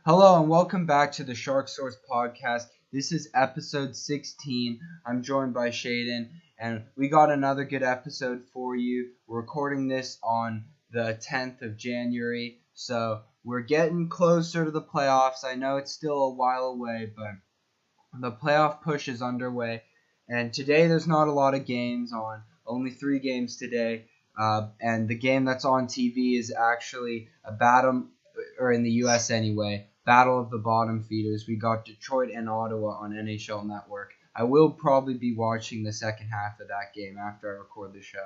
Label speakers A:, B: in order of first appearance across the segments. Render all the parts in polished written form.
A: Hello and welcome back to the Shark Source podcast. This is episode 16. I'm joined by Shaedon, and we got another good episode for you. We're recording this on the 10th of January, so we're getting closer to the playoffs. I know it's still a while away, but the playoff push is underway, and today there's not a lot of games on, only 3 games today, and the game that's on TV is actually a battle, or in the U.S. anyway, battle of the bottom feeders. We got Detroit and Ottawa on NHL Network. I will probably be watching the second half of that game after I record the show.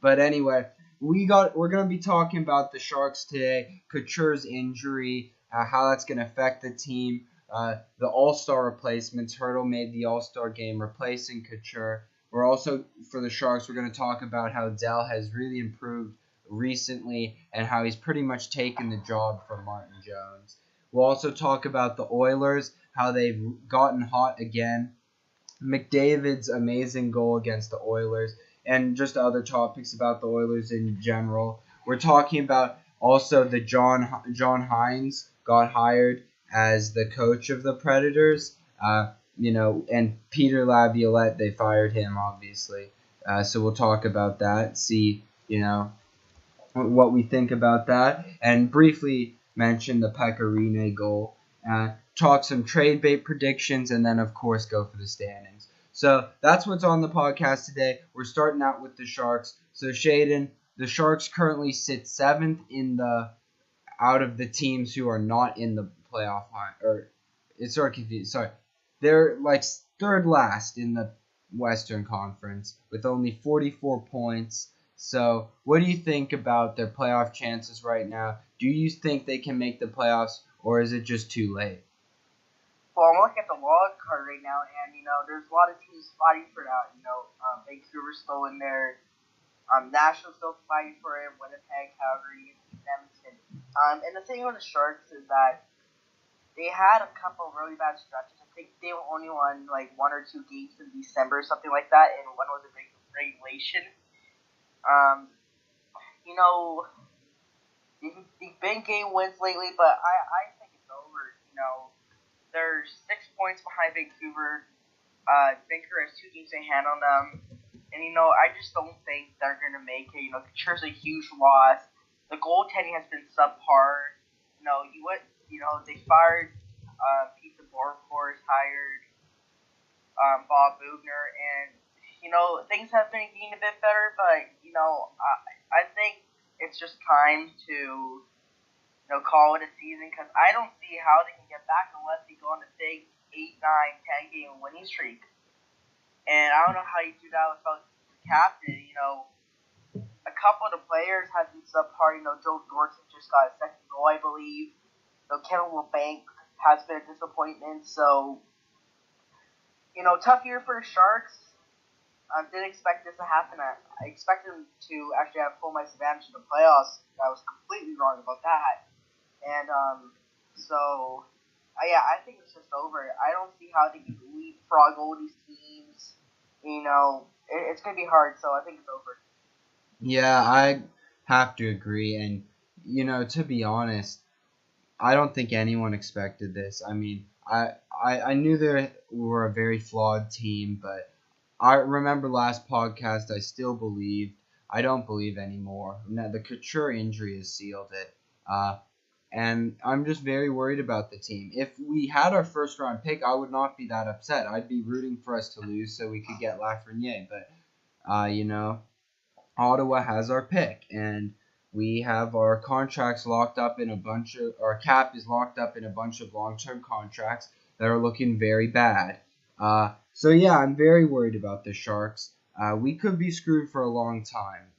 A: But anyway, we're going to be talking about the Sharks today, Couture's injury, how that's going to affect the team, the All-Star replacements. Hurdle made the All-Star game replacing Couture. We're also, for the Sharks, we're going to talk about how Dell has really improved recently and how he's pretty much taken the job from Martin Jones. We'll also talk about the Oilers, how they've gotten hot again, McDavid's amazing goal against the Oilers, and just other topics about the Oilers in general. We're talking about also the John Hines got hired as the coach of the Predators, and Peter Laviolette, they fired him, obviously. So we'll talk about that, see, what we think about that, and briefly mention the Pecorine goal. Talk some trade bait predictions, and then, of course, go for the standings. So that's what's on the podcast today. We're starting out with the Sharks. So, Shaedon, the Sharks currently sit 7th out of the teams who are not in the playoff hunt. It's sort of confused. Sorry. They're like third last in the Western Conference with only 44 points. So, what do you think about their playoff chances right now? Do you think they can make the playoffs, or is it just too late?
B: Well, I'm looking at the wild card right now, and there's a lot of teams fighting for that. Vancouver's still in there. Nashville's still fighting for it. Winnipeg, Calgary, Edmonton. And the thing with the Sharks is that they had a couple really bad stretches. I think they only won like 1 or 2 games in December, something like that, and one was a regulation. They've been game wins lately, but I think it's over. They're 6 points behind Vancouver. Vancouver has 2 games in hand on them. And, I just don't think they're going to make it. Couture's a huge loss. The goaltending has been subpar. They fired Pete DeBoer, hired Bob Bugner, and, things have been getting a bit better, but, I think it's just time to call it a season, because I don't see how they can get back unless they go on a big 8, 9, 10 game winning streak. And I don't know how you do that without the captain. A couple of the players have been subpar. Joe Thornton just got a second goal, I believe. Kevin LeBanc has been a disappointment. So, tough year for the Sharks. I didn't expect this to happen. I expected them to actually have home ice advantage in the playoffs. I was completely wrong about that. And I think it's just over. I don't see how they can leapfrog all these teams. It's going to be hard, so I think it's over.
A: Yeah, I have to agree. And, to be honest, I don't think anyone expected this. I mean, I knew they were a very flawed team, but I remember last podcast I still believed. I don't believe anymore. Now, the Couture injury has sealed it. And I'm just very worried about the team. If we had our first round pick, I would not be that upset. I'd be rooting for us to lose so we could get Lafreniere. But, Ottawa has our pick, and we have our contracts locked up in our cap is locked up in a bunch of long-term contracts that are looking very bad. So yeah, I'm very worried about the Sharks. We could be screwed for a long time.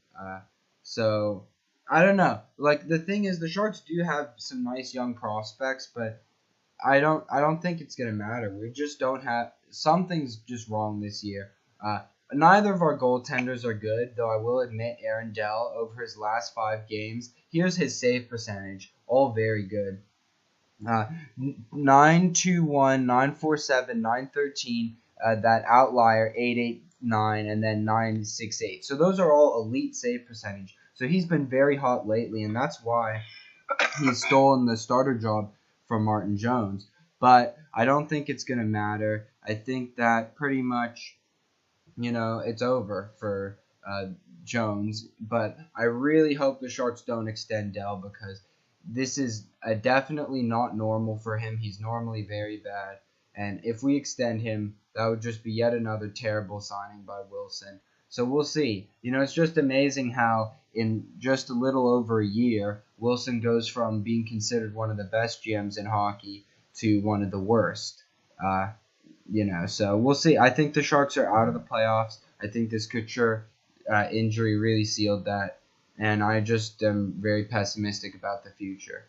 A: So I don't know. Like, the thing is, the Sharks do have some nice young prospects, but I don't think it's gonna matter. We just don't have. Something's just wrong this year. Neither of our goaltenders are good, though I will admit Aaron Dell, over his last 5 games, here's his save percentage, all very good. 921, 947, 913, that outlier 889, and then 968. So those are all elite save percentage. So he's been very hot lately, and that's why he's stolen the starter job from Martin Jones. But I don't think it's going to matter. I think that pretty much, it's over for Jones. But I really hope the Sharks don't extend Dell because this is definitely not normal for him. He's normally very bad. And if we extend him, that would just be yet another terrible signing by Wilson. So we'll see. It's just amazing how in just a little over a year, Wilson goes from being considered one of the best GMs in hockey to one of the worst. So we'll see. I think the Sharks are out of the playoffs. I think this Couture injury really sealed that, and I just am very pessimistic about the future.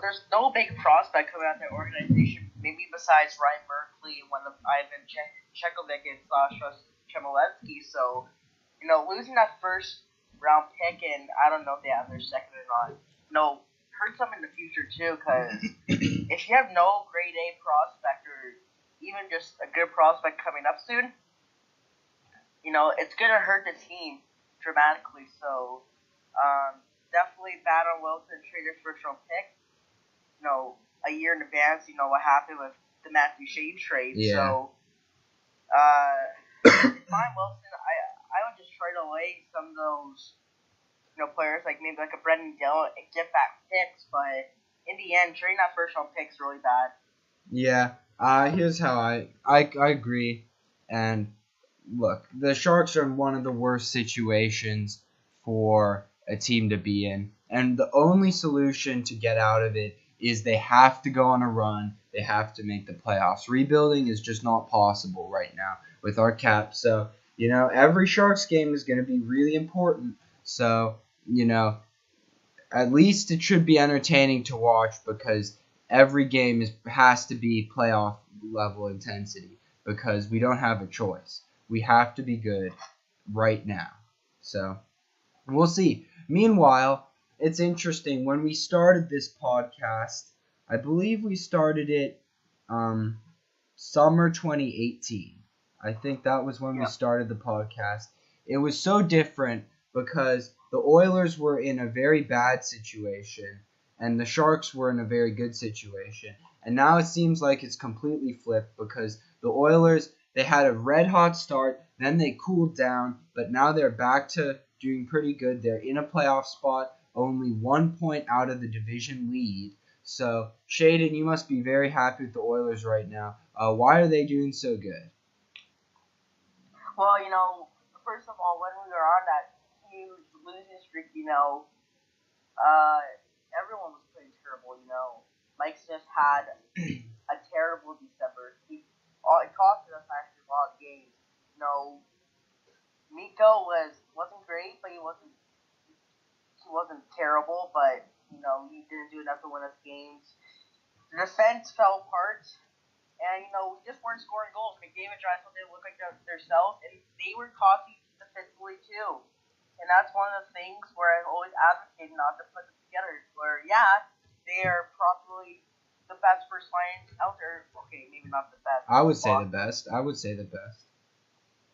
B: There's no big prospect coming out of their organization, maybe besides Ryan Merkley and one of Ivan Chekovic and Sasha Chmelevski. So, losing that first round pick, and I don't know if they have their second or not, hurts them in the future too, because if you have no grade A prospect or even just a good prospect coming up soon, it's going to hurt the team dramatically. So, definitely bad on Wilson, trade his first round pick. A year in advance, what happened with the Matthew Shade trade.
A: Yeah.
B: So, fine, Wilson, I would just trade away some of those, players like maybe like a Brendan Dillon and get back picks. But in the end, trading that first round pick is really bad.
A: Yeah. Here's how I agree. And look, the Sharks are in one of the worst situations for a team to be in. And the only solution to get out of it is they have to go on a run. They have to make the playoffs. Rebuilding is just not possible right now with our cap. So, every Sharks game is going to be really important. So, at least it should be entertaining to watch because every game has to be playoff level intensity because we don't have a choice. We have to be good right now. So, we'll see. Meanwhile, it's interesting. When we started this podcast, I believe we started it summer 2018. I think that was when we started the podcast. It was so different because the Oilers were in a very bad situation and the Sharks were in a very good situation. And now it seems like it's completely flipped because the Oilers, they had a red hot start, then they cooled down, but now they're back to doing pretty good. They're in a playoff spot, only 1 point out of the division lead. So, Shaedon, you must be very happy with the Oilers right now. Why are they doing so good?
B: Well, first of all, when we were on that huge losing streak, everyone was playing terrible. Mike Smith had a terrible December. He costed us actually a lot of games. Mikko wasn't great, but he wasn't terrible, but he didn't do enough to win us games. The defense fell apart, and we just weren't scoring goals. McDavid and Drysdale didn't look like themselves, and they were costly defensively too. And that's one of the things where I've always advocated not to put them together. Where they are probably the best first line out there. Okay, maybe not the best.
A: I would say the best.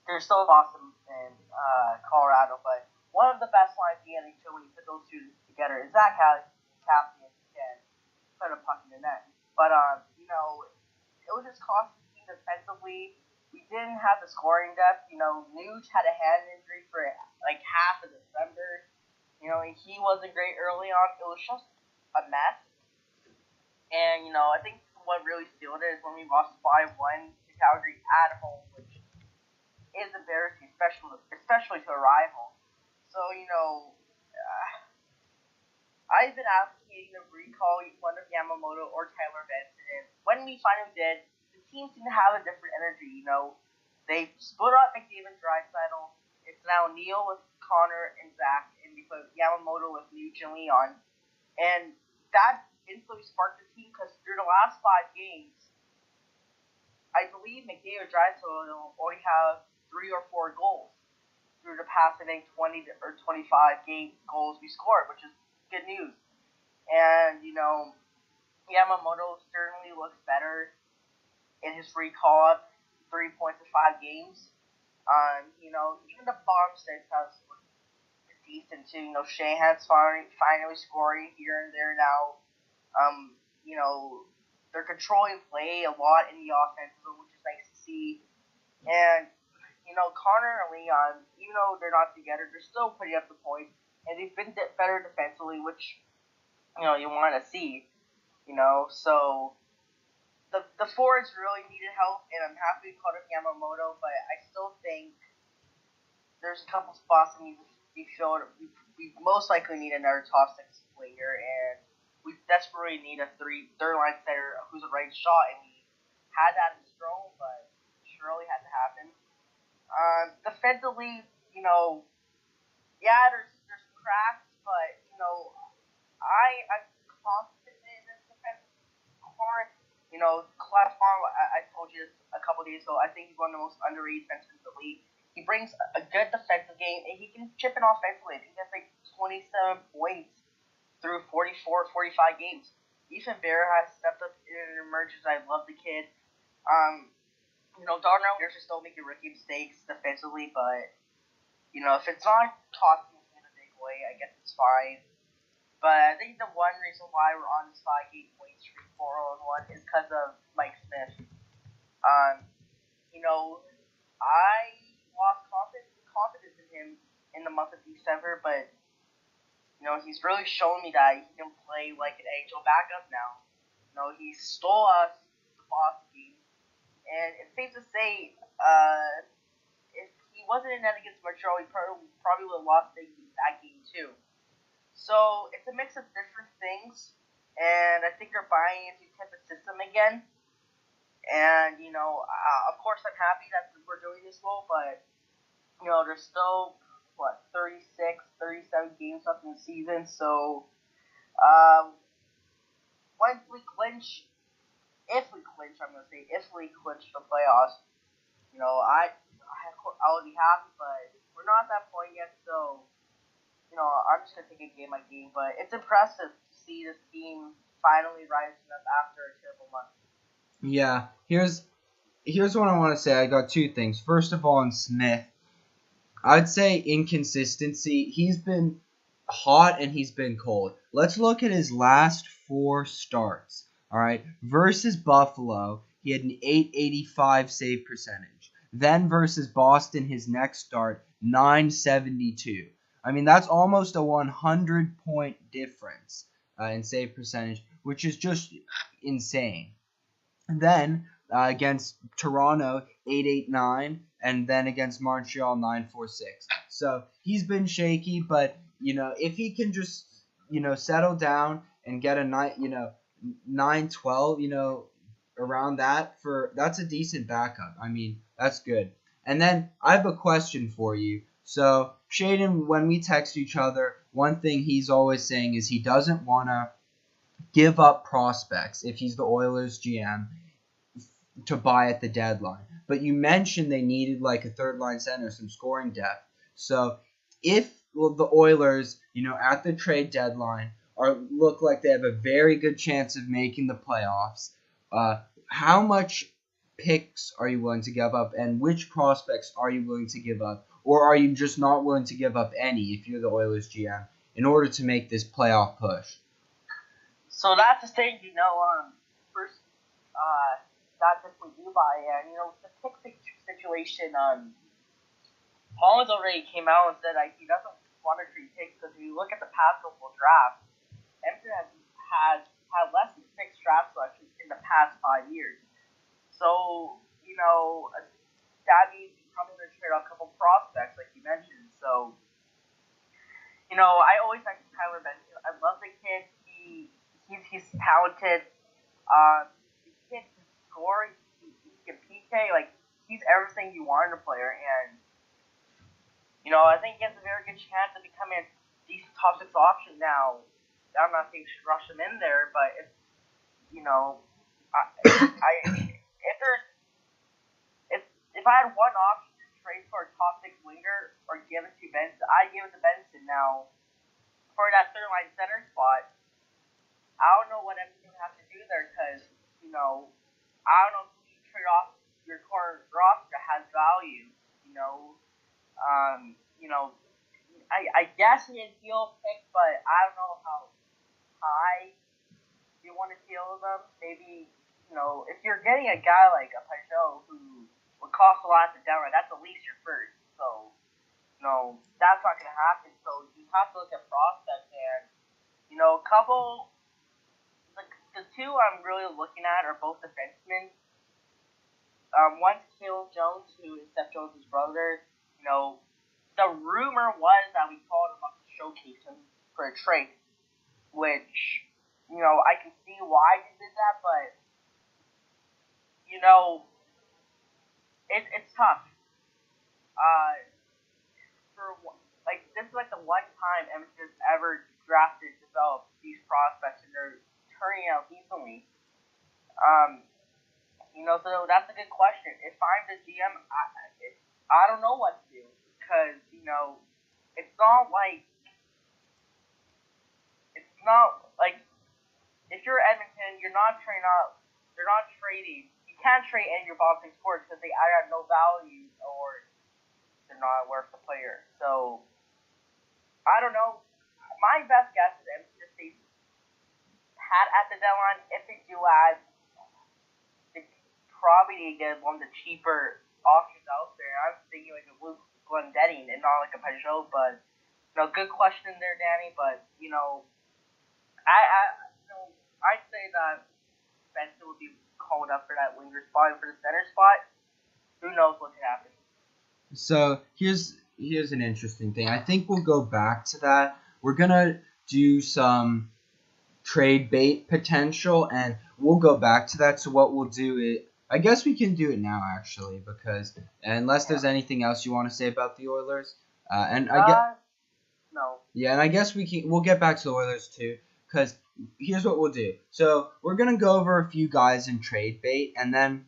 B: They're still awesome in Colorado, but one of the best lines in the NHL when you put those two together is Zach Cassian can put a puck in the net. But it was just costing the team defensively. We didn't have the scoring depth. Nuge had a hand injury for like half of December. He wasn't great early on. It was just a mess. And I think what really sealed it is when we lost 5-1 to Calgary at home, which is embarrassing, especially to a rival. So, I've been advocating to recall one of Yamamoto or Tyler Benson, and when we finally did, the team seemed to have a different energy. They split up McDavid and Drysdale. It's now Neil with Connor and Zach, and we put Yamamoto with Nuge and Leon. And that instantly sparked the team because through the last 5 games, I believe McDavid and Drysdale only have 3 or 4 goals through the past, I think, 20 or 25 game goals we scored, which is good news. And, Yamamoto certainly looks better in his recall up 3 points in 5 games. Even the bottom 6 has decent too. Shahan's finally scoring here and there now. Um, you know, they're controlling play a lot in the offense, which is nice to see. And Connor and Leon, even though they're not together, they're still putting up the points, and they've been better defensively, which you want to see. So the forwards really needed help, and I'm happy we caught up Yamamoto, but I still think there's a couple spots that need to be filled. We most likely need another top six player, and we desperately need a third line center who's a right shot, and we had that in Strome, but surely had to happen. Defensively, yeah, there's cracks, but I'm confident in this defense core. Class Farm, I told you this a couple days ago. I think he's one of the most underrated defensemen in the league. He brings a good defensive game, and he can chip in offensively. He has like 27 points through 44, 45 games. Ethan Bear has stepped up and emerges. I love the kid. Darnell Pierce is still making rookie mistakes defensively, but if it's not costing us in a big way, I guess it's fine. But I think the one reason why we're on this 5-game point streak 4-1 is because of Mike Smith. Um, I lost confidence in him in the month of December, but he's really shown me that he can play like an angel backup now. He stole us the Boston game, and it's safe to say, if he wasn't in that against Montreal, he probably would have lost that game too. So it's a mix of different things, and I think they're buying into type of system again. And of course, I'm happy that we're doing this well, but there's still 36, 37 games left in the season. So once we clinch, if we clinch the playoffs, I'll be happy, but we're not at that point yet. So I'm just gonna take it game by game. But it's impressive to see this team finally rising up after a terrible month.
A: Yeah, here's what I want to say. I got two things. First of all, on Smith, I'd say inconsistency. He's been hot and he's been cold. Let's look at his last 4 starts. All right, versus Buffalo, he had an 885 save percentage. Then versus Boston, his next start, 972. I mean, that's almost a 100-point difference in save percentage, which is just insane. And then against Toronto, 889, and then against Montreal, 946. So he's been shaky, but if he can just settle down and get a 912, around that, that's a decent backup. I mean, that's good. And then I have a question for you. So Shaedon, when we text each other, one thing he's always saying is he doesn't want to give up prospects if he's the Oilers GM to buy at the deadline. But you mentioned they needed like a third line center, some scoring depth. So if the Oilers, at the trade deadline look like they have a very good chance of making the playoffs, how much picks are you willing to give up, and which prospects are you willing to give up? Or are you just not willing to give up any if you're the Oilers GM in order to make this playoff push?
B: So that's the thing, first, that's if we do buy it. And, the pick situation, Collins already came out and said he doesn't want to trade picks because if you look at the past couple drafts, Edmonton has had less than 6 draft selections in the past 5 years. So, that means he's probably going to trade out a couple prospects, like you mentioned. So, I always like Tyler Benson. I love the kid. He's talented. The kid can score. He can PK. Like, he's everything you want in a player. And, I think he has a very good chance of becoming a decent top 6 option now. I'm not saying you should rush him in there, but if, if I had one option to trade for a top 6 winger or give it to Benson, I'd give it to Benson. Now, for that third line center spot, I don't know what everything has to do there because, I don't know if you should trade off your core roster that has value, I guess he a deal pick, but I don't know how high you want to deal them. Maybe if you're getting a guy like a Peugeot who would cost a lot at the deadline, that's at least your first. So that's not going to happen. So you have to look at prospects and a couple. The two I'm really looking at are both defensemen. One's Caleb Jones, who is Seth Jones' brother. The rumor was that we called him up to showcase him for a trade, which I can see why he did that, but it's tough. Uh, for this is like the one time Edmonton's ever drafted, developed these prospects, and they're turning out decently. So that's a good question. If I'm the GM, I don't know what to do because it's not like if you're Edmonton, you're not trading up. They're not trading. You can't trade any of your bottom six scores because they either have no value or they're not worth the player. So I don't know. My best guess is Edmonton just stays pat at the deadline. If they do add, they probably get one of the cheaper options out there. I'm thinking like a Luke Glendening and not like a Peugeot, but good question there, Danny. But I'd say that Benson would be called up for that winger spot and for the center spot. Who knows what could happen?
A: So here's an interesting thing. I think we'll go back to that. We're gonna do some trade bait potential, and we'll go back to that. So what we'll do is, I guess we can do it now actually, because unless there's anything else you want to say about the Oilers, and I guess
B: no.
A: Yeah, and I guess we'll get back to the Oilers too, because here's what we'll do. So we're gonna go over a few guys in trade bait, and then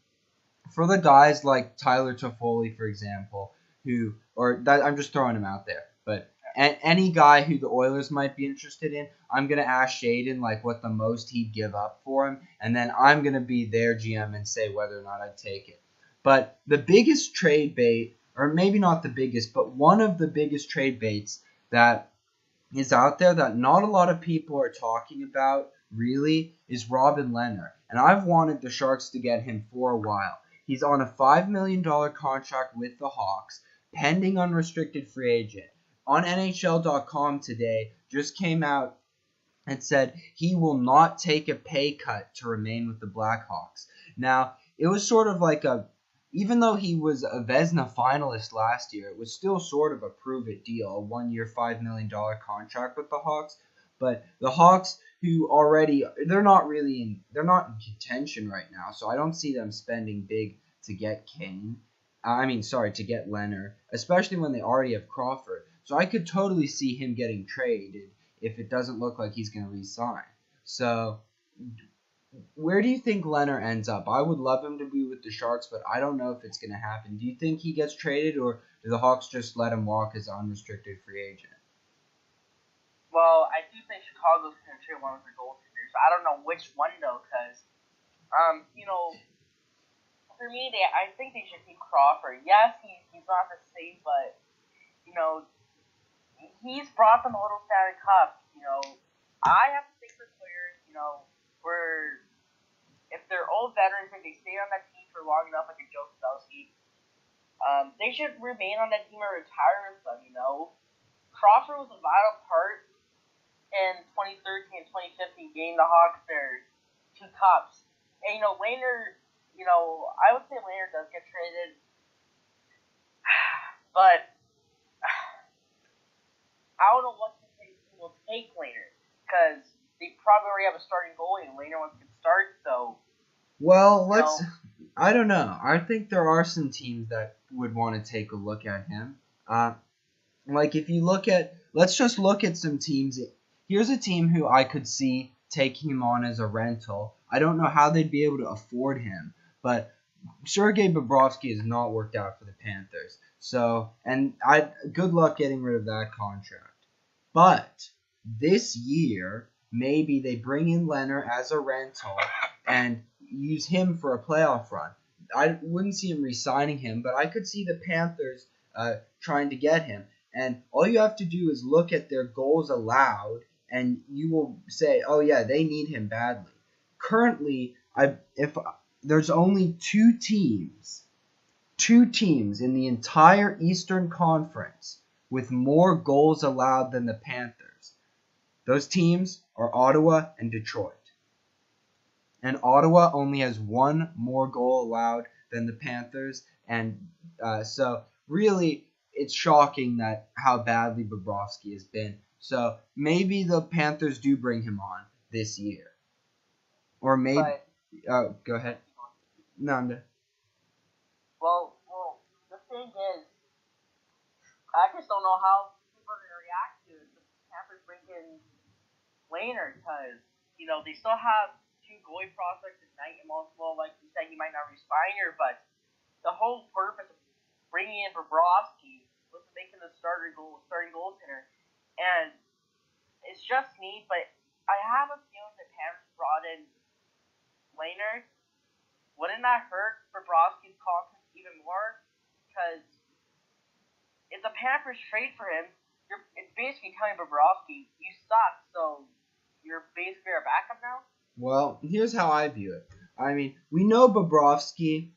A: for the guys like Tyler Toffoli, for example, I'm just throwing him out there, but any guy who the Oilers might be interested in, I'm gonna ask Shaedon like what the most he'd give up for him, and then I'm gonna be their GM and say whether or not I'd take it. But the biggest trade bait, or maybe not the biggest, but one of the biggest trade baits that is out there that not a lot of people are talking about really is Robin Lehner. And I've wanted the Sharks to get him for a while. He's on a $5 million contract with the Hawks, pending unrestricted free agent. On NHL.com today, just came out and said he will not take a pay cut to remain with the Blackhawks. Now, it was sort of like even though he was a Vezina finalist last year, it was still sort of a prove-it deal, a one-year, $5 million contract with the Hawks. But the Hawks, who already, they're not in contention right now, so I don't see them spending big to get to get Lehner, especially when they already have Crawford. So I could totally see him getting traded if it doesn't look like he's going to re-sign. So where do you think Lehner ends up? I would love him to be with the Sharks, but I don't know if it's going to happen. Do you think he gets traded, or do the Hawks just let him walk as an unrestricted free agent?
B: Well, I do think Chicago's going to trade one of their goaltenders. I don't know which one, though, because, for me, I think they should keep Crawford. Yes, he's not the same, but, he's brought them a little Stanley Cup. I have to think for players, where if they're old veterans and they stay on that team for long enough, like a Joe Pavelski, they should remain on that team or retire with them. Crawford was a vital part in 2013 and 2015 getting the Hawks their 2 cups. And Lehner, I would say Lehner does get traded, but I don't know what team will take Lehner because they probably already have a starting goalie and Lehner wants to start. So,
A: well, I don't know. I think there are some teams that would want to take a look at him. Like if you let's just look at some teams. Here's a team who I could see taking him on as a rental. I don't know how they'd be able to afford him, but Sergei Bobrovsky has not worked out for the Panthers. So, good luck getting rid of that contract. But this year, maybe they bring in Lehner as a rental and use him for a playoff run. I wouldn't see him re-signing him, but I could see the Panthers trying to get him. And all you have to do is look at their goals allowed, and you will say, oh yeah, they need him badly. Currently, if there's only two teams in the entire Eastern Conference with more goals allowed than the Panthers. Those teams are Ottawa and Detroit. And Ottawa only has one more goal allowed than the Panthers, and so really it's shocking that how badly Bobrovsky has been. So maybe the Panthers do bring him on this year, or maybe. Go ahead. No, I'm done.
B: Well, the thing is, I just don't know how people are going to react to it. The Panthers bring in Laner because, they still have two goalie prospects at night, and well, like you said, he might not resign here, but the whole purpose of bringing in Bobrovsky was to make him the starting goaltender. And it's just me, but I have a feeling the Panthers brought in Laner. Wouldn't that hurt Bobrovsky's confidence even more? Because if the Panthers trade for him, it's basically telling Bobrovsky, you suck, so you're basically our backup now?
A: Well, here's how I view it. I mean, we know Bobrovsky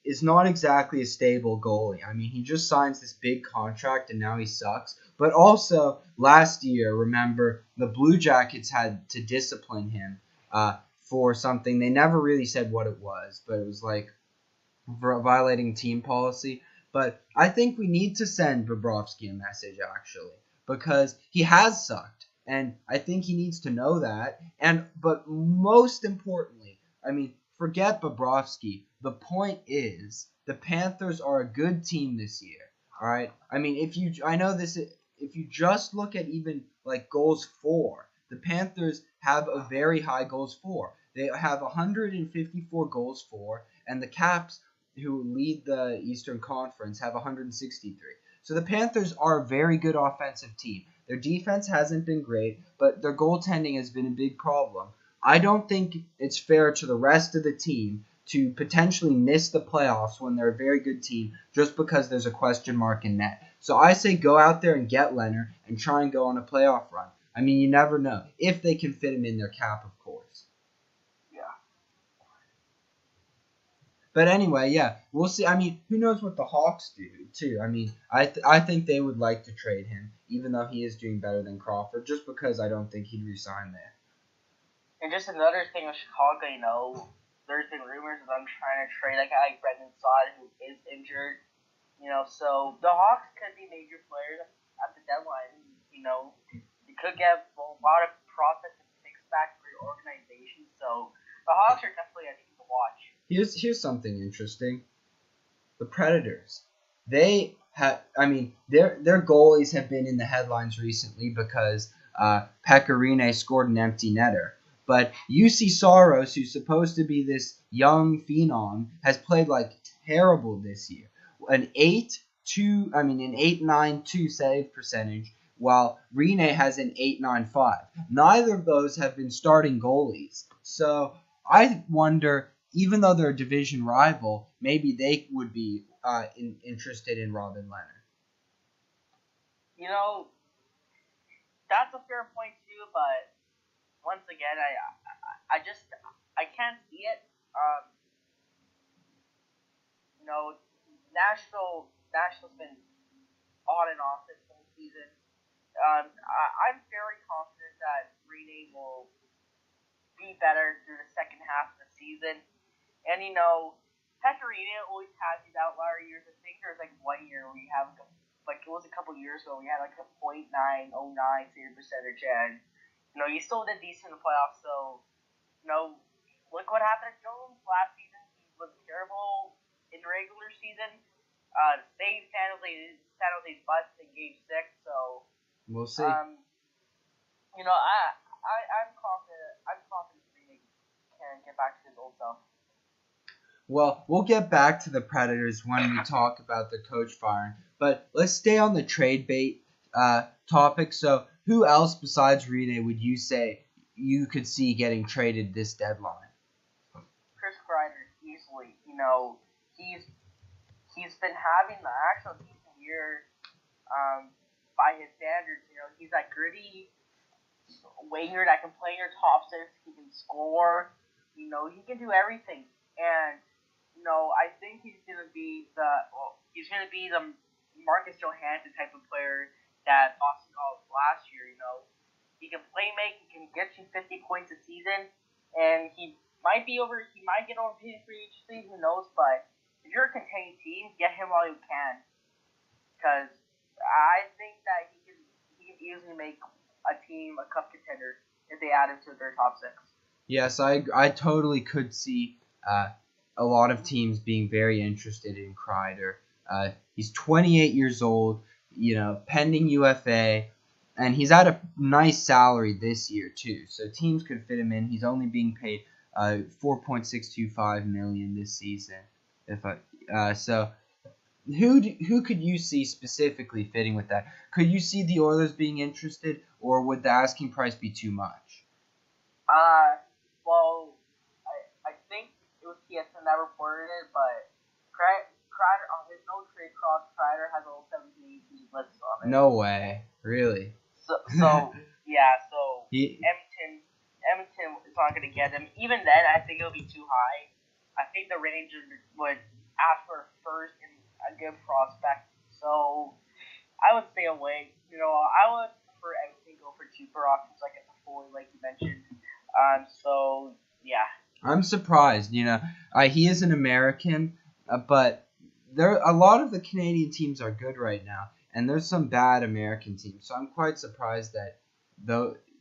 A: is not exactly a stable goalie. I mean, he just signs this big contract and now he sucks. But also, last year, remember, the Blue Jackets had to discipline him for something. They never really said what it was, but it was like violating team policy. But I think we need to send Bobrovsky a message, actually, because he has sucked. And I think he needs to know that. But most importantly, I mean, forget Bobrovsky. The point is, the Panthers are a good team this year. All right. I mean, I know this. If you just look at even like goals for, the Panthers have a very high goals for. They have 154 goals for, and the Caps, who lead the Eastern Conference, have 163. So the Panthers are a very good offensive team. Their defense hasn't been great, but their goaltending has been a big problem. I don't think it's fair to the rest of the team to potentially miss the playoffs when they're a very good team just because there's a question mark in net. So I say go out there and get Leonard and try and go on a playoff run. I mean, you never know. If they can fit him in their cap, of course.
B: Yeah.
A: But anyway, yeah, we'll see. I mean, who knows what the Hawks do, too. I mean, I think they would like to trade him, even though he is doing better than Crawford, just because I don't think he'd resign there.
B: And just another thing with Chicago, there's been rumors of them trying to trade a guy like Brendan Saad, who is injured. So the Hawks could be major players at the deadline. You could get a lot of profits and picks back for your organization. So the Hawks are definitely a team to watch.
A: Here's something interesting. The Predators. They have, I mean, their goalies have been in the headlines recently because Pecorine scored an empty netter. But UC Soros, who's supposed to be this young phenom, has played like terrible this year. An 8.92 save percentage, while Rene has an 8.95. Neither of those have been starting goalies. So I wonder, even though they're a division rival, maybe they would be interested in Robin Leonard.
B: That's a fair point too, but once again, I can't see it. Nashville's been on and off this whole season. I'm very confident that Rene will be better through the second half of the season. And Pecorino always has these outlier years. I think there's like 1 year where we have it was a couple years ago we had like a .909 save percentage, and he still did decent in the playoffs. So look what happened to Jones last season. He was terrible in the regular season. Saved San Jose's bust in Game 6. So
A: we'll see.
B: I'm confident. I'm confident Rene can get back to his old self.
A: Well, we'll get back to the Predators when we talk about the coach firing. But let's stay on the trade bait topic. So who else besides Rene would you say you could see getting traded this deadline?
B: Chris Kreider, easily. He's been having the actual decent year. by his standards. He's that gritty winger that can play in your top six. He can score. He can do everything. And I think he's gonna be the Marcus Johansson type of player that Boston got last year. He can play make. He can get you 50 points a season, and he might be over. He might get overpaid for each season. Who knows? But if you're a contending team, get him while you can, because I think that he can easily make a team a cup contender if they add him to their top six.
A: Yes, I totally could see a lot of teams being very interested in Kreider. He's 28 years old, pending UFA, and he's at a nice salary this year too. So teams could fit him in. He's only being paid $4.625 million this season. So who could you see specifically fitting with that? Could you see the Oilers being interested, or would the asking price be too much?
B: Well, I think it was TSN that reported it, but Kreider on his no trade clause, Kreider has all 17 teams listed on it.
A: No way, really.
B: So yeah, so
A: He
B: Edmonton is not going to get him. Even then, I think it'll be too high. I think the Rangers would ask for a first and a good prospect. So I would stay away. I would prefer Edmonton go for cheaper options like a Foley, like you mentioned. So yeah.
A: I'm surprised. He is an American, but a lot of the Canadian teams are good right now, and there's some bad American teams. So I'm quite surprised that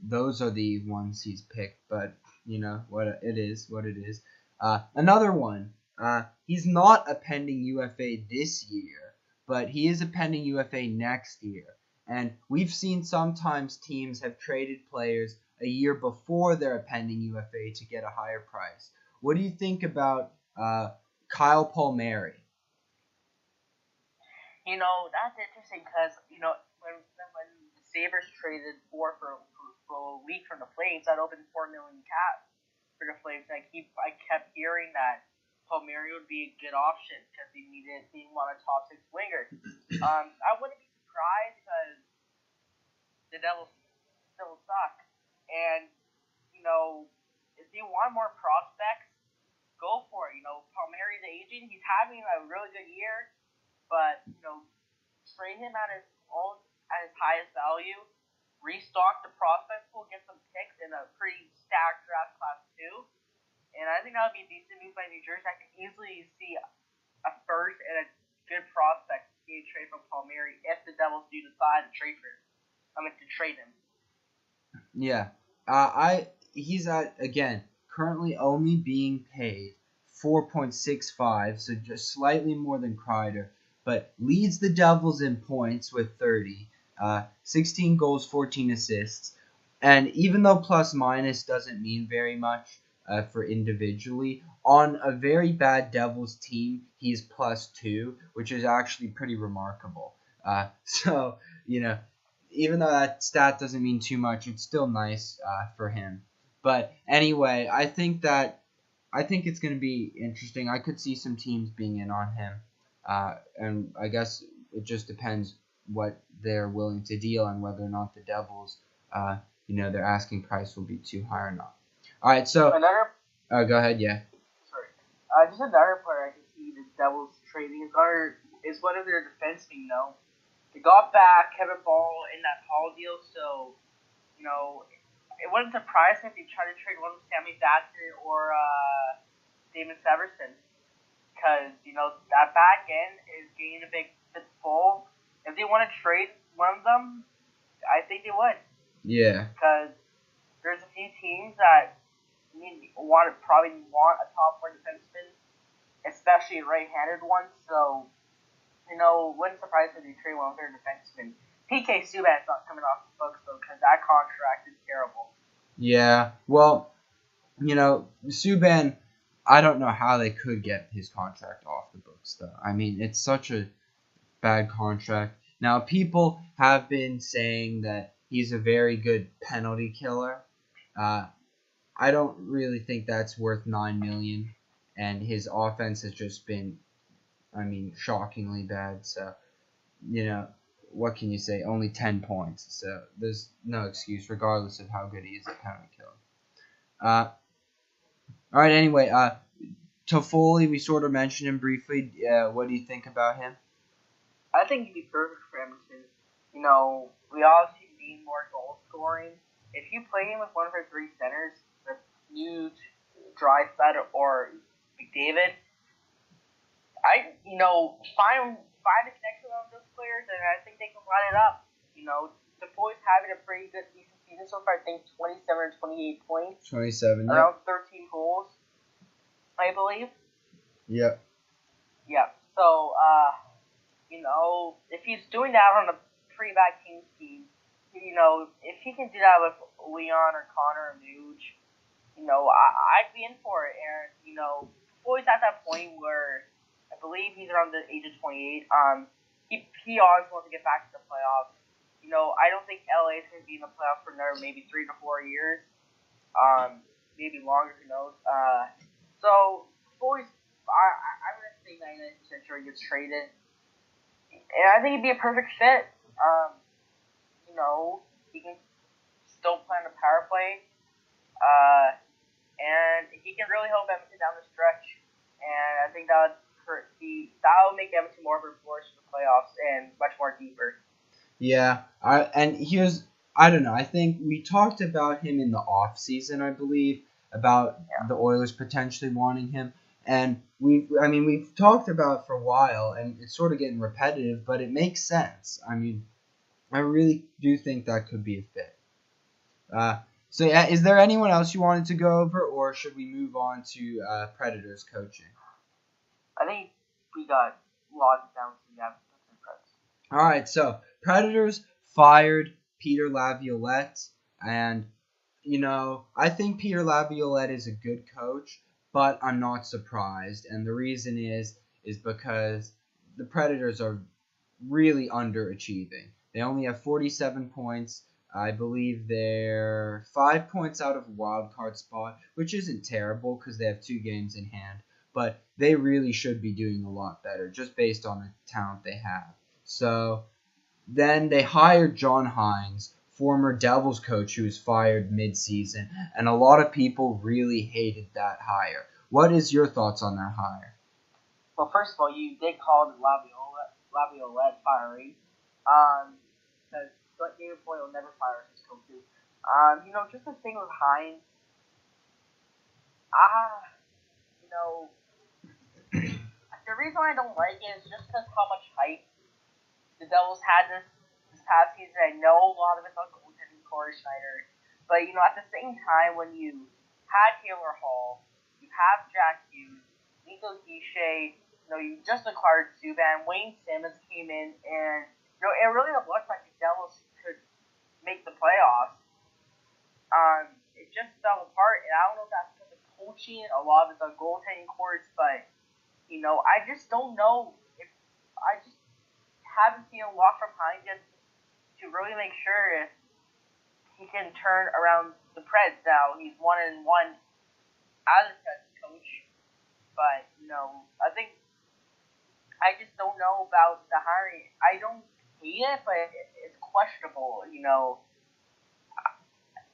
A: those are the ones he's picked. But what it is. Another one. He's not a pending UFA this year, but he is a pending UFA next year. And we've seen sometimes teams have traded players a year before their pending UFA to get a higher price. What do you think about Kyle Palmieri?
B: That's interesting because when the Sabres traded for a week from the Flames, that opened $4 million cap for the Flames. I kept hearing that Palmieri would be a good option because they want a top six winger. I wouldn't be surprised because the Devils still suck, and if you want more prospects, go for it. Palmieri's aging; he's having a really good year, but trade him at his highest value, restock the prospect pool, get some picks in a pretty stacked draft class too. And I think that would be a decent move by New Jersey. I can easily see a first and a good prospect being traded from Palmieri if the Devils do decide to trade him.
A: Yeah, he's currently only being paid 4.65, so just slightly more than Kreider, but leads the Devils in points with 30, 16 goals, 14 assists, and even though plus minus doesn't mean very much for individually, on a very bad Devils team, he's +2, which is actually pretty remarkable. So, even though that stat doesn't mean too much, it's still nice for him. But anyway, I think it's going to be interesting. I could see some teams being in on him, and I guess it just depends what they're willing to deal and whether or not the Devils, their asking price will be too high or not. All right, so go ahead, yeah.
B: Sorry, just another player I can see the Devils trading is one of their defensemen. They got back Kevin Ball in that Hall deal, so it wouldn't surprise me if they tried to trade one of Sammy Batson or Damon Severson, because that back end is getting a bit full. If they want to trade one of them, I think they would.
A: Yeah.
B: Because there's a few teams that probably want a top 4 defenseman, especially right-handed ones. So, wouldn't surprise me if they trade one of their defensemen. PK Subban's not coming off the books though, because that contract is terrible.
A: Yeah. Well, Subban, I don't know how they could get his contract off the books though. I mean, it's such a bad contract. Now, people have been saying that he's a very good penalty killer. I don't really think that's worth $9 million, and his offense has just been, shockingly bad. So, what can you say? Only 10 points. So there's no excuse, regardless of how good he is at penalty killing. All right. Anyway, Toffoli, we sort of mentioned him briefly. What do you think about him?
B: I think he'd be perfect for Edmonton. We obviously need more goal scoring. If you play him with one of our three centers, the huge Draisaitl or McDavid, find a connection with those players, and I think they can line it up. Defoe's having a pretty good decent season so far. I think 27 or 28 points.
A: 27, yeah.
B: Around 13 goals, I believe.
A: Yep.
B: Yeah. So, if he's doing that on a pretty bad Kings team, if he can do that with Leon or Connor or Nuge, I'd be in for it. And, Defoe's at that point where I believe he's around the age of 28. He always wants to get back to the playoffs. I don't think LA is going to be in the playoffs for another maybe 3 to 4 years. Maybe longer, who knows. So, boys, I'm going to say 99% sure he gets traded. And I think he'd be a perfect fit. He can still play on the power play. And he can really help Edmonton down the stretch. And I think that would make Edmonton more of a force for the playoffs and much more deeper.
A: Yeah, I don't know. I think we talked about him in the off season, I believe, about the Oilers potentially wanting him, and we've talked about it for a while, and it's sort of getting repetitive, but it makes sense. I mean, I really do think that could be a fit. So yeah, is there anyone else you wanted to go over, or should we move on to Predators coaching?
B: I think we got logged down to the Predators.
A: All right, so Predators fired Peter Laviolette, and I think Peter Laviolette is a good coach, but I'm not surprised, and the reason is because the Predators are really underachieving. They only have 47 points. I believe they're 5 points out of a wild card spot, which isn't terrible because they have 2 games in hand, but they really should be doing a lot better just based on the talent they have. So then they hired John Hines, former Devils coach who was fired mid-season, and a lot of people really hated that hire. What is your thoughts on that hire?
B: Well, first of all, you did call it Laviolette firing. Because David Boyle will never fire his coaches. Just the thing with Hines, the reason I don't like it is just because how much hype the Devils had this past season. I know a lot of it's on goaltending Corey Schneider, but at the same time, when you had Taylor Hall, you have Jack Hughes, Nico Guichet, you just acquired Subban, Wayne Simmons came in, and it really looked like the Devils could make the playoffs. It just fell apart, and I don't know if that's because of coaching. A lot of it's on goaltending courts, but I just don't know if I just haven't seen a lot from Hines yet to really make sure if he can turn around the Preds. Now he's 1-1 as a Preds coach, but I just don't know about the hiring. I don't hate it, but it's questionable.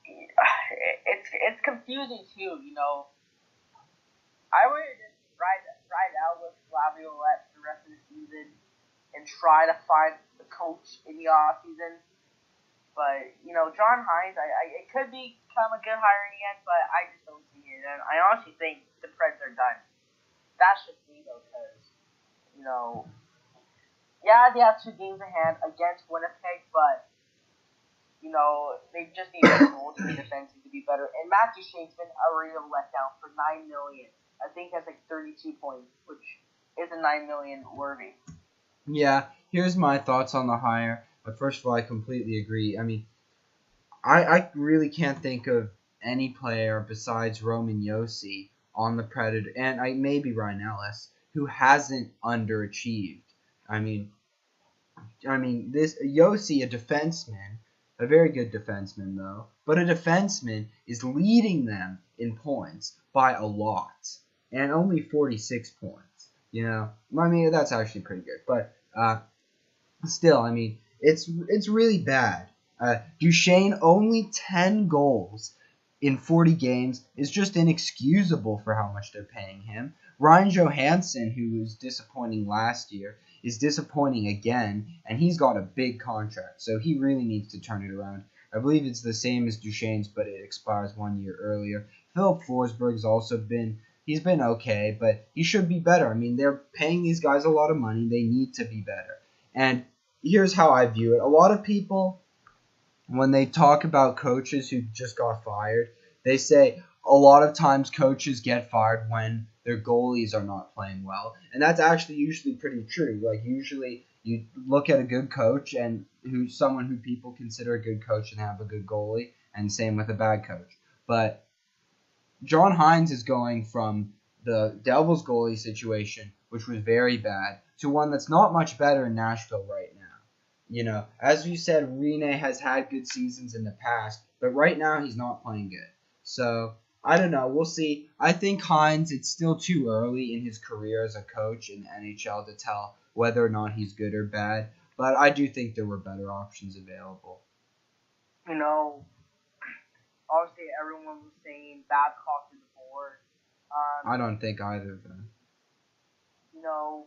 B: It's confusing too. I would just ride out with Laviolette the rest of the season and try to find the coach in the off season. But John Hines, it could become a good hire in the end, but I just don't see it. And I honestly think the Preds are done. That's just me though, because they have 2 games in hand against Winnipeg, but they just need their goaltending defense to be better. And Matthew Shane's been a real letdown for $9 million. I think that's like 32 points, which isn't $9 million worthy.
A: Yeah, here's my thoughts on the hire. But first of all, I completely agree. I mean, I really can't think of any player besides Roman Josi on the Predator, and maybe Ryan Ellis, who hasn't underachieved. I mean, this Josi, a defenseman, a very good defenseman though, but a defenseman is leading them in points by a lot, and only 46 points. That's actually pretty good, but still, It's really bad. Duchesne only 10 goals in 40 games is just inexcusable for how much they're paying him. Ryan Johansson, who was disappointing last year, is disappointing again, and he's got a big contract, so he really needs to turn it around. I believe it's the same as Duchesne's, but it expires 1 year earlier. Philip Forsberg's also he's been okay, but he should be better. I mean, they're paying these guys a lot of money. They need to be better. And here's how I view it. A lot of people, when they talk about coaches who just got fired, they say a lot of times coaches get fired when their goalies are not playing well. And that's actually usually pretty true. Like, usually you look at a good coach and who's someone who people consider a good coach and have a good goalie, and same with a bad coach. But John Hines is going from the Devils goalie situation, which was very bad, to one that's not much better in Nashville right now. As you said, Rene has had good seasons in the past, but right now he's not playing good. So, I don't know. We'll see. I think Hines, it's still too early in his career as a coach in the NHL to tell whether or not he's good or bad, but I do think there were better options available.
B: You know, obviously everyone was saying Babcock is bored.
A: I don't think either of them.
B: You know,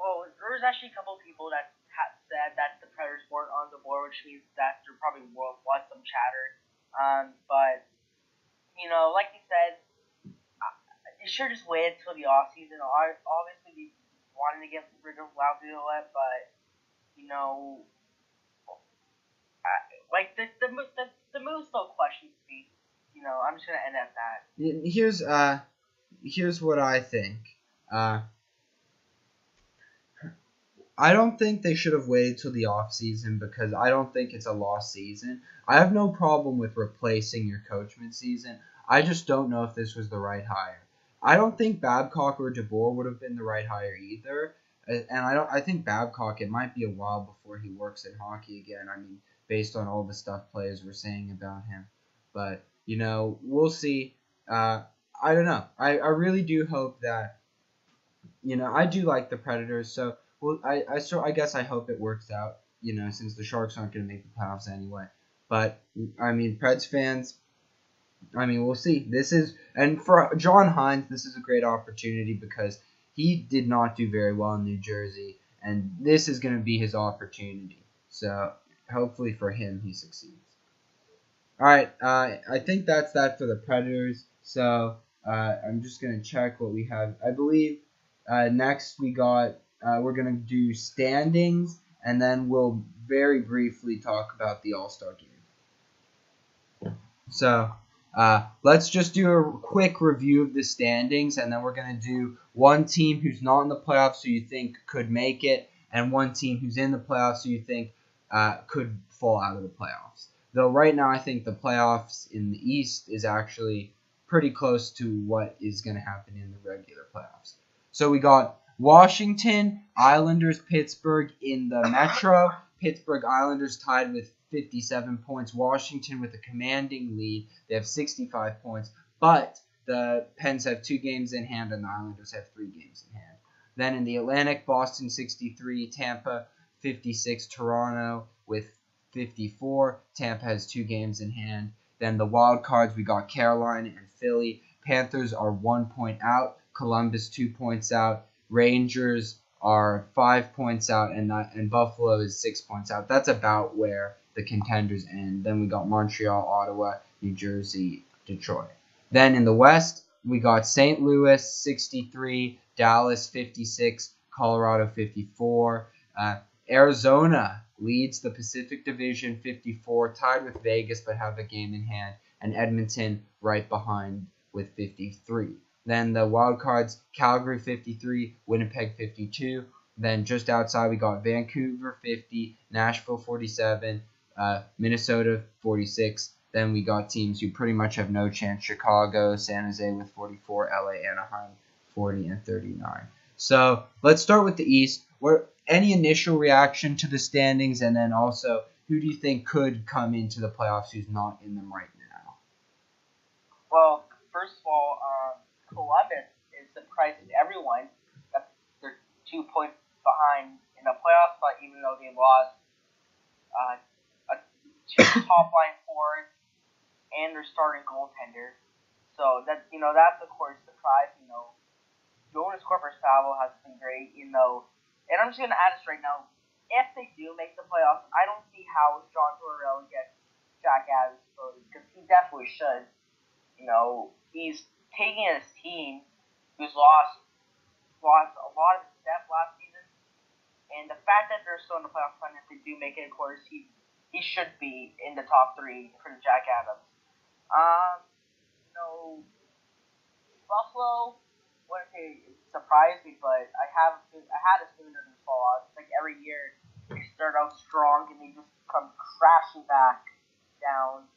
B: well, there was actually a couple of people that said that the Predators weren't on the board, which means that there probably was some chatter. But like you said, you should just wait until the off season. Obviously, we wanted to get rid of Laviolette, but like the move still questions me. I'm just gonna end at that.
A: Here's what I think. I don't think they should have waited till the off season because I don't think it's a lost season. I have no problem with replacing your coach mid-season. I just don't know if this was the right hire. I don't think Babcock or DeBoer would have been the right hire either. And I think Babcock, it might be a while before he works in hockey again. I mean, based on all the stuff players were saying about him. But, we'll see. I don't know. I really do hope that, I do like the Predators, so well, I guess I hope it works out. Since the Sharks aren't going to make the playoffs anyway. But I mean, Preds fans. I mean, we'll see. And for John Hines, this is a great opportunity because he did not do very well in New Jersey, and this is going to be his opportunity. So hopefully for him, he succeeds. All right, I think that's that for the Predators. So I'm just going to check what we have. I believe next we're going to do standings, and then we'll very briefly talk about the All-Star game. So let's just do a quick review of the standings, and then we're going to do one team who's not in the playoffs who you think could make it, and one team who's in the playoffs who you think could fall out of the playoffs. Though right now I think the playoffs in the East is actually pretty close to what is going to happen in the regular playoffs. So we got Washington, Islanders, Pittsburgh in the Metro. Pittsburgh Islanders tied with 57 points. Washington with a commanding lead. They have 65 points. But the Pens have 2 games in hand and the Islanders have 3 games in hand. Then in the Atlantic, Boston 63, Tampa 56, Toronto with 54. Tampa has 2 games in hand. Then the wild cards, we got Carolina and Philly. Panthers are 1 point out. Columbus 2 points out. Rangers are 5 points out, and Buffalo is 6 points out. That's about where the contenders end. Then we got Montreal, Ottawa, New Jersey, Detroit. Then in the West, we got St. Louis 63, Dallas 56, Colorado 54. Arizona leads the Pacific Division 54, tied with Vegas but have a game in hand, and Edmonton right behind with 53. Then the wild cards, Calgary 53, Winnipeg 52. Then just outside we got Vancouver 50, Nashville 47, Minnesota 46. Then we got teams who pretty much have no chance, Chicago, San Jose with 44, LA, Anaheim 40 and 39. So let's start with the East. Any initial reaction to the standings, and then also who do you think could come into the playoffs who's not in them right now?
B: Well, first of all, Columbus is surprising everyone that they're 2 points behind in the playoffs, but even though they lost two top line forwards and their starting goaltender, so that's of course surprise. Jonas Corpus-Pavel has been great. And I'm just gonna add this right now. If they do make the playoffs, I don't see how John Tortorella gets Jack Adams voted because he definitely should. He's taking his team, who's lost a lot of depth last season, and the fact that they're still in the playoff run, if they do make it, of course, he should be in the top 3 for the Jack Adams. Buffalo, wouldn't say it surprised me, but I had a feeling they're gonna fall off. It's like every year they start out strong and they just come crashing back down.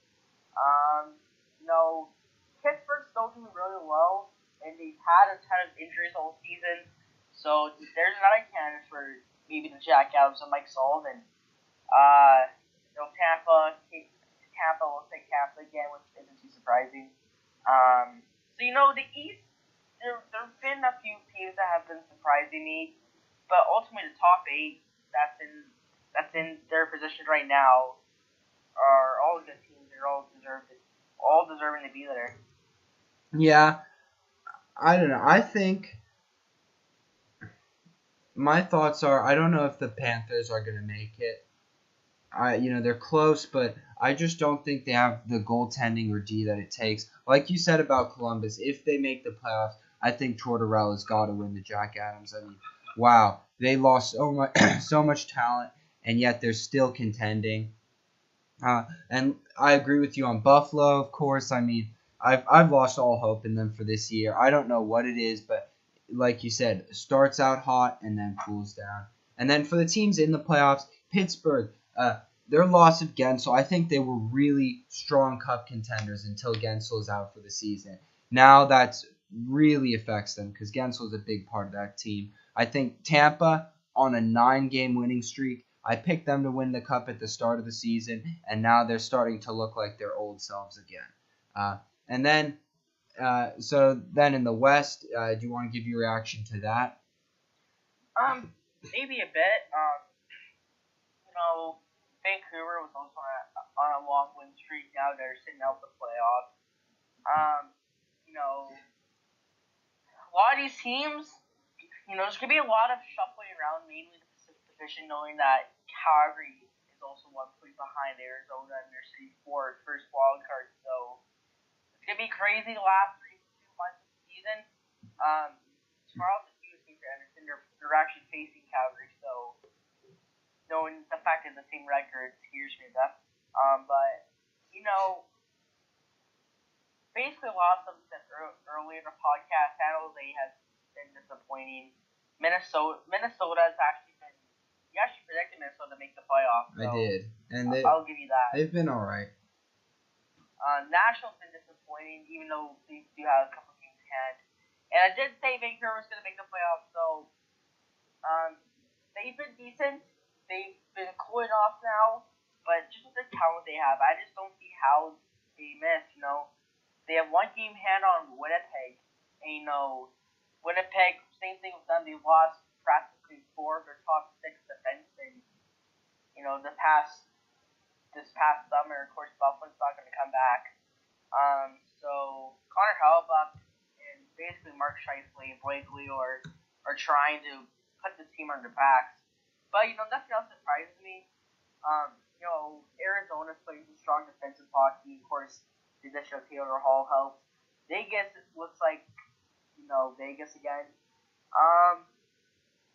B: Pittsburgh's still doing really low, and they've had a ton of injuries all season. So there's another candidate for maybe the Jack Adams and Mike Sullivan. Tampa looks like Tampa again, which isn't too surprising. The East, there've been a few teams that have been surprising me, but ultimately the top 8 that's in their position right now are all good teams. They're all deserving to be there.
A: Yeah, I don't know. I think my thoughts are I don't know if the Panthers are going to make it. They're close, but I just don't think they have the goaltending or D that it takes. Like you said about Columbus, if they make the playoffs, I think Tortorella's got to win the Jack Adams. I mean, wow, they lost so much talent, and yet they're still contending. And I agree with you on Buffalo, of course. I mean, I've lost all hope in them for this year. I don't know what it is, but like you said, starts out hot and then cools down. And then for the teams in the playoffs, Pittsburgh, their loss of Gensel, I think they were really strong cup contenders until Gensel is out for the season. Now that's really affects them because Gensel is a big part of that team. I think Tampa on a 9-game winning streak. I picked them to win the cup at the start of the season, and now they're starting to look like their old selves again. So then in the West, do you want to give your reaction to that?
B: Maybe a bit. Vancouver was also on a long win streak. Now they're sitting out the playoffs. A lot of these teams, there's gonna be a lot of shuffling around, mainly the Pacific Division, knowing that Calgary is also 1 point behind Arizona and they're sitting for first wild card. So it's gonna be crazy the last 2 months of the season. Charles and Hughes and Anderson, they're actually facing Calgary, so knowing the fact that the same record scares me to death. But basically a lot of them said earlier in the podcast, San Jose has been disappointing. Minnesota has actually been. You actually predicted Minnesota to make the playoffs. So
A: I did, and
B: I'll give you that.
A: They've been all right.
B: Nashville's been disappointing, even though they do have a couple games in hand. And I did say Vancouver was going to make the playoffs, so they've been decent. They've been cooling off now, but just with the talent they have, I just don't see how they miss. They have 1 game hand on Winnipeg, and Winnipeg, same thing with them. They lost practically 4 of their top 6 defensemen. This past summer, of course, Buffalo's not going to come back. So Connor Hellebuyck and basically Mark Scheifele and Blake Leo are trying to put the team on their backs. But nothing else surprises me. Arizona's playing some strong defensive hockey. Of course, the addition of Taylor Hall helps. Vegas looks like Vegas again.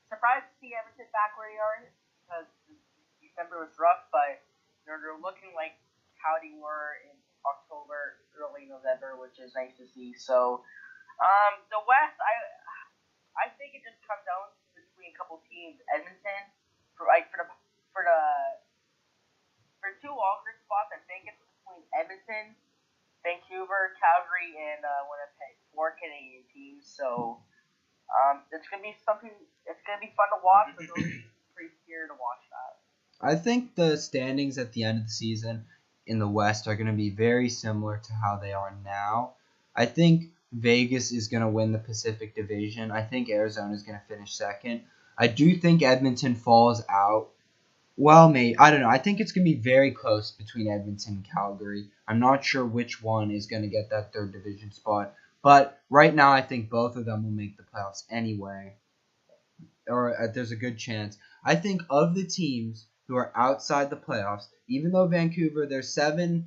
B: Surprised to see Edmonton back where they are because December was rough, but they're looking like how they were in October, early November, which is nice to see. So, the West, I think it just comes down between a couple teams. Edmonton, for 2 wildcard spots, I think it's between Edmonton, Vancouver, Calgary, and Winnipeg. 4 Canadian teams. So, it's gonna be something. It's gonna be fun to watch, but those pretty scared to watch that.
A: I think the standings at the end of the season in the West are going to be very similar to how they are now. I think Vegas is going to win the Pacific Division. I think Arizona is going to finish second. I do think Edmonton falls out. Well, maybe. I don't know. I think it's going to be very close between Edmonton and Calgary. I'm not sure which one is going to get that third division spot. But right now, I think both of them will make the playoffs anyway. Or there's a good chance. I think of the teams who are outside the playoffs, even though Vancouver, they're 7-3-0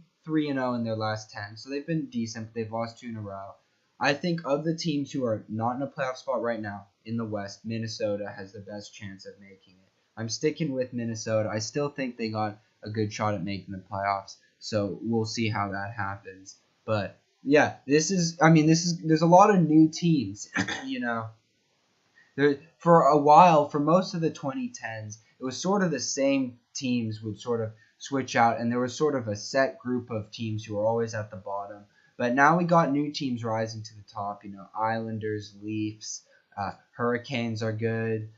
A: in their last 10. So they've been decent, but they've lost 2 in a row. I think of the teams who are not in a playoff spot right now in the West, Minnesota has the best chance of making it. I'm sticking with Minnesota. I still think they got a good shot at making the playoffs. So we'll see how that happens. But yeah, there's a lot of new teams, you know. For a while, for most of the 2010s, it was sort of the same teams would sort of switch out, and there was sort of a set group of teams who were always at the bottom. But now we got new teams rising to the top. Islanders, Leafs, Hurricanes are good.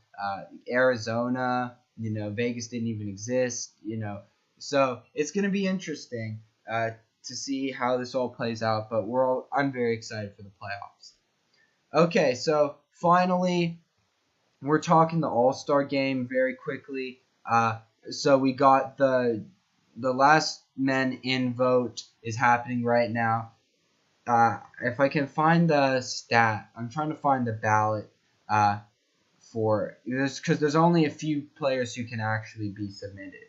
A: Arizona, Vegas didn't even exist. So it's gonna be interesting to see how this all plays out. But I'm very excited for the playoffs. Okay, so finally, we're talking the All-Star game very quickly. So we got the last men in vote is happening right now. If I can find the stat, I'm trying to find the ballot for this because there's only a few players who can actually be submitted.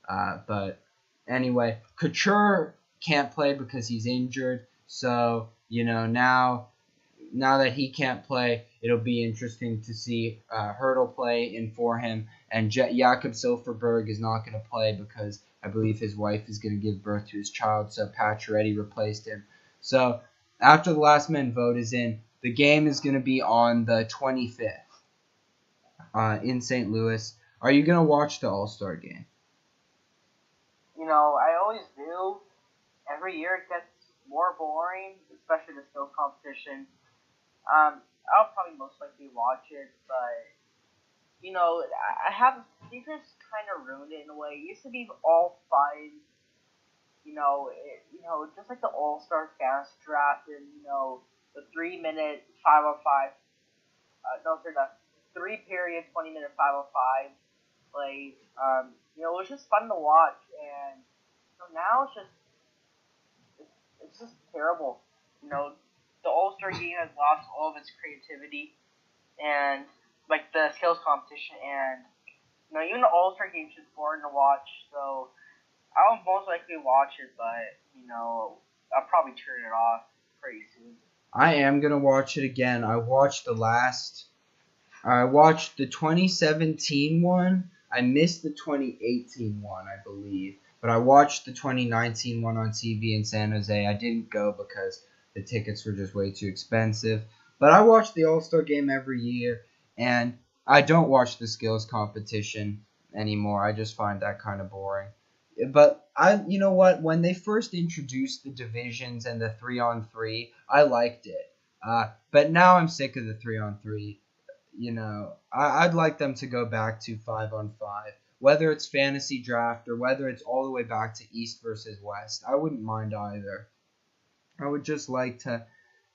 A: But anyway, Couture can't play because he's injured. So now that he can't play, it'll be interesting to see Hurdle play in for him. And Jakob Silfverberg is not going to play because I believe his wife is going to give birth to his child, so Pacioretty replaced him. So after the last man vote is in, the game is going to be on the 25th in St. Louis. Are you going to watch the All-Star game?
B: I always do. Every year it gets more boring, especially the skills competition. I'll probably most likely watch it, but I have they just kind of ruined it in a way. It used to be all fun, just like the All Star Gas draft and the 3 minute 5-on-5. No, sorry, the 3 period 20-minute 5-on-5 plays. It was just fun to watch, and now it's just terrible. The All Star game has lost all of its creativity and like the skills competition, and even the All Star game is just boring to watch. So I'll most likely watch it, but I'll probably turn it off pretty soon.
A: I am gonna watch it again. I watched the 2017 one. I missed the 2018 one, I believe, but I watched the 2019 one on TV in San Jose. I didn't go because the tickets were just way too expensive. But I watch the All-Star game every year, and I don't watch the skills competition anymore. I just find that kind of boring. But you know what? When they first introduced the divisions and the 3-on-3, I liked it. But now I'm sick of the 3-on-3. I'd like them to go back to 5-on-5. Whether it's fantasy draft or whether it's all the way back to East versus West, I wouldn't mind either. I would just like to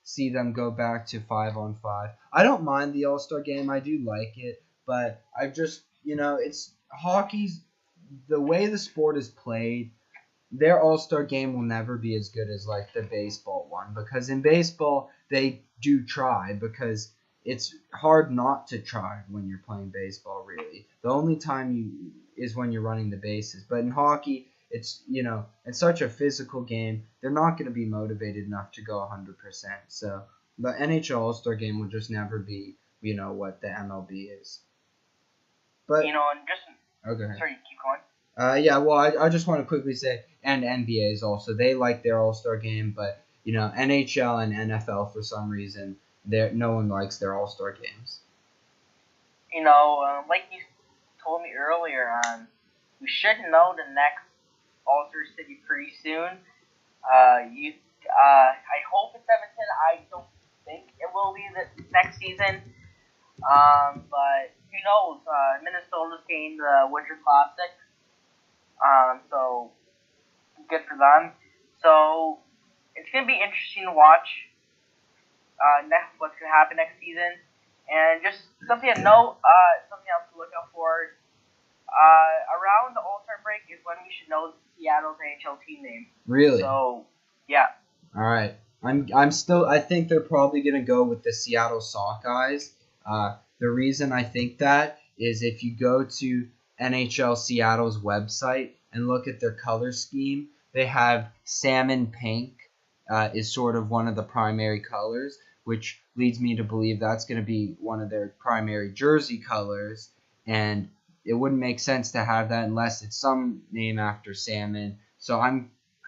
A: see them go back to 5-on-5. I don't mind the All-Star game. I do like it, but I just, it's hockey's the way the sport is played. Their All-Star game will never be as good as like the baseball one, because in baseball they do try, because it's hard not to try when you're playing baseball, really. The only time is when you're running the bases. But in hockey, it's such a physical game. They're not going to be motivated enough to go 100%. So the NHL All-Star game will just never be, what the MLB is. But
B: and just
A: okay.
B: Sorry, keep going.
A: Yeah, well, I just want to quickly say, and NBA's also, they like their All-Star game, but NHL and NFL for some reason, no one likes their All-Star games.
B: Like you told me earlier, we should know the next All-Star city pretty soon. I hope it's Edmonton. I don't think it will be the next season. But who knows? Minnesota's gained the Winter Classic. So good for them. So it's gonna be interesting to watch. What's gonna happen next season? And just something to note, something else to look out for. Around the All-Star break is when we should know Seattle's NHL team name.
A: Really?
B: So, yeah.
A: All right. I think they're probably gonna go with the Seattle Sockeyes. The reason I think that is if you go to NHL Seattle's website and look at their color scheme, they have salmon pink is sort of one of the primary colors, which leads me to believe that's going to be one of their primary jersey colors, and it wouldn't make sense to have that unless it's some name after salmon. So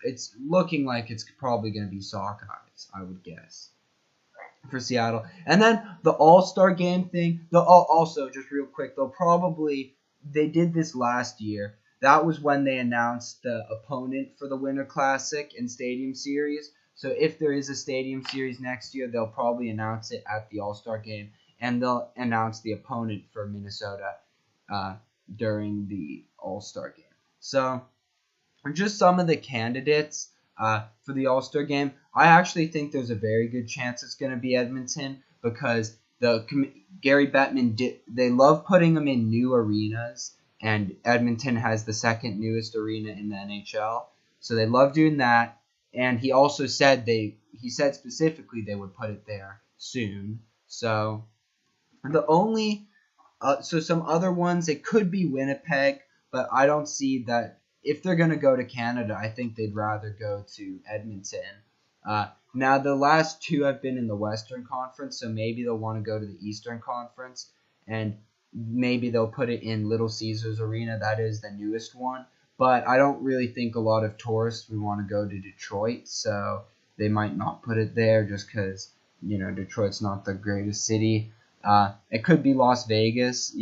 A: it's looking like it's probably going to be Sockeyes, I would guess, for Seattle. And then the All-Star game thing, also just real quick, they did this last year. That was when they announced the opponent for the Winter Classic and Stadium Series. So if there is a Stadium Series next year, they'll probably announce it at the All-Star game, and they'll announce the opponent for Minnesota uh, during the All-Star game. So just some of the candidates for the All-Star game. I actually think there's a very good chance it's going to be Edmonton because Gary Bettman they love putting them in new arenas, and Edmonton has the second newest arena in the NHL, so they love doing that. And he also said he said specifically they would put it there soon. So some other ones, it could be Winnipeg, but I don't see that. If they're going to go to Canada, I think they'd rather go to Edmonton. Now, the last two have been in the Western Conference, so maybe they'll want to go to the Eastern Conference, and maybe they'll put it in Little Caesars Arena. That is the newest one. But I don't really think a lot of tourists would want to go to Detroit, so they might not put it there just because, Detroit's not the greatest city. It could be Las Vegas,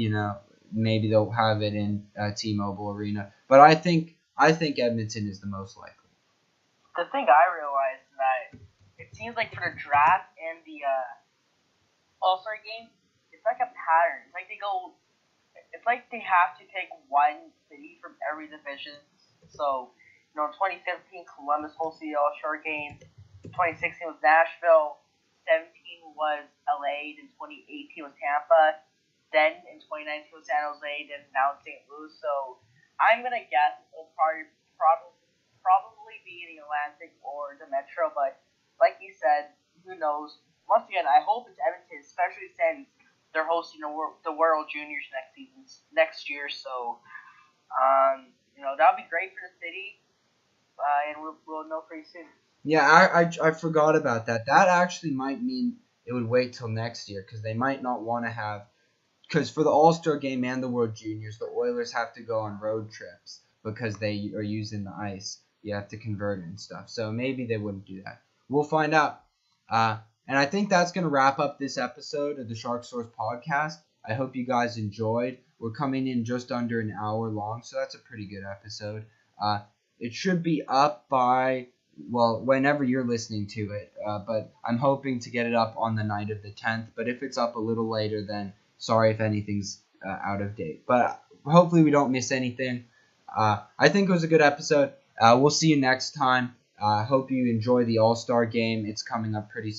A: maybe they'll have it in T-Mobile Arena, but I think Edmonton is the most likely.
B: The thing I realized is that it seems like for the draft and the All-Star game, it's like a pattern. It's like they have to pick one city from every division. So, 2015 Columbus hosted the All-Star game, 2016 was Nashville, 17 was LA, then 2018 was Tampa. Then in 2019 was San Jose, then now it's St. Louis. So I'm gonna guess it'll probably be in the Atlantic or the Metro. But like you said, who knows? Once again, I hope it's Edmonton, especially since they're hosting the World Juniors next year. So that'll be great for the city, and we'll know pretty soon.
A: Yeah, I forgot about that. That actually might mean it would wait till next year because they might not want to have. Because for the All-Star game and the World Juniors, the Oilers have to go on road trips because they are using the ice. You have to convert it and stuff. So maybe they wouldn't do that. We'll find out. And I think that's going to wrap up this episode of the Shark Source podcast. I hope you guys enjoyed. We're coming in just under an hour long, so that's a pretty good episode. It should be up by, whenever you're listening to it. But I'm hoping to get it up on the night of the 10th. But if it's up a little later, then sorry if anything's out of date. But hopefully we don't miss anything. I think it was a good episode. We'll see you next time. I hope you enjoy the All-Star game. It's coming up pretty soon.